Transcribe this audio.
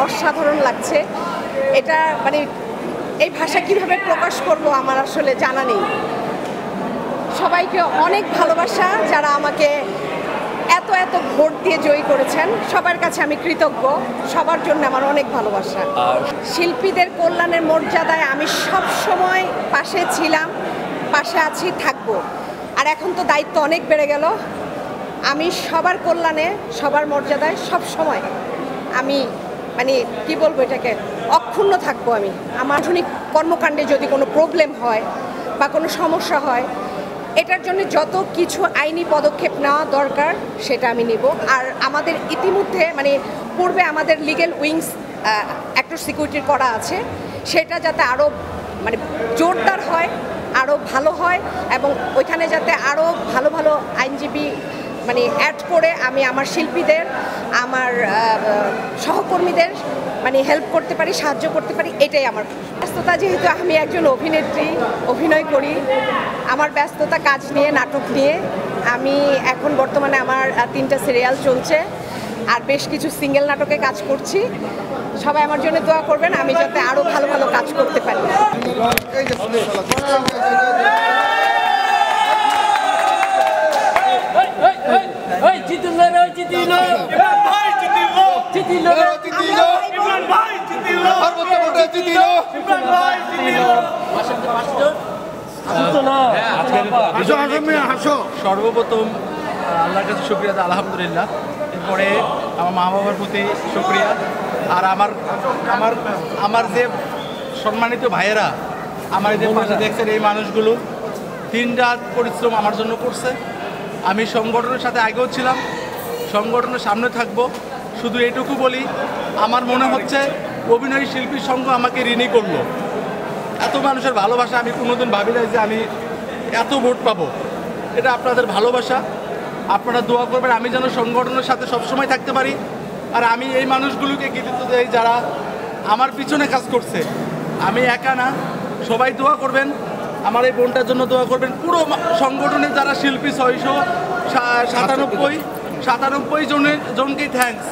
অসাধারণ লাগছে। এটা মানে এই ভাষা কিভাবে প্রকাশ করব আমার আসলে জানা নেই। সবাইকে অনেক ভালোবাসা, যারা আমাকে এত এত ভোট দিয়ে জয়ী করেছেন সবার কাছে আমি কৃতজ্ঞ। সবার জন্য আমার অনেক ভালোবাসা। শিল্পীদের কল্যাণের মর্যাদায় আমি সব সময় পাশে ছিলাম, পাশে আছি, থাকবো। আর এখন তো দায়িত্ব অনেক বেড়ে গেল। আমি সবার কল্যাণে, সবার মর্যাদায় সব সময় আমি মানে কি বলবো, এটাকে অক্ষুণ্ণ থাকবো। আমি আমার আধুনিক কর্মকাণ্ডে যদি কোনো প্রবলেম হয় বা কোনো সমস্যা হয়, এটার জন্য যত কিছু আইনি পদক্ষেপ নেওয়া দরকার সেটা আমি নিব। আর আমাদের ইতিমধ্যে মানে পূর্বে আমাদের লিগ্যাল উইংস অ্যাক্টর সিকিউরিটির করা আছে, সেটা যাতে আরও মানে জোরদার হয়, আরও ভালো হয়, এবং ওইখানে যাতে আরও ভালো ভালো আইনজীবী মানে অ্যাড করে আমি আমার শিল্পীদের, আমার সহকর্মীদের মানে হেল্প করতে পারি, সাহায্য করতে পারি। এটাই আমার ব্যস্ততা। যেহেতু আমি একজন অভিনেত্রী, অভিনয় করি, আমার ব্যস্ততা কাজ নিয়ে, নাটক নিয়ে। আমি এখন বর্তমানে আমার 3টা সিরিয়াল চলছে, আর বেশ কিছু সিঙ্গেল নাটকে কাজ করছি। সবাই আমার জন্য দোয়া করবেন, আমি যাতে আরও ভালো ভালো কাজ করতে পারি। সর্বপ্রথম আল্লাহর কাছে শুকরিয়া, আলহামদুলিল্লাহ। এরপরে আমার মা বাবার প্রতি শুকরিয়া। আর আমার যে সম্মানিত ভাইয়েরা আমার এদের পাশে দেখছেন, এই মানুষগুলো 3 রাত পরিশ্রম আমার জন্য করছে। আমি সংগঠনের সাথে আগেও ছিলাম, সংগঠনের সামনে থাকব। শুধু এইটুকু বলি, আমার মনে হচ্ছে অভিনয় শিল্পী সংঘ আমাকে ঋণী করলো। এত মানুষের ভালোবাসা আমি কোনোদিন ভাবি নাই যে আমি এত ভোট পাবো। এটা আপনাদের ভালোবাসা, আপনারা দোয়া করবেন আমি যেন সংগঠনের সাথে সবসময় থাকতে পারি। আর আমি এই মানুষগুলোকে কৃতিত্ব দেই যারা আমার পিছনে কাজ করছে। আমি একা না, সবাই দোয়া করবেন, আমার এই বোনটার জন্য দোয়া করবেন। পুরো সংগঠনের যারা শিল্পী 697 জনকেই থ্যাঙ্কস।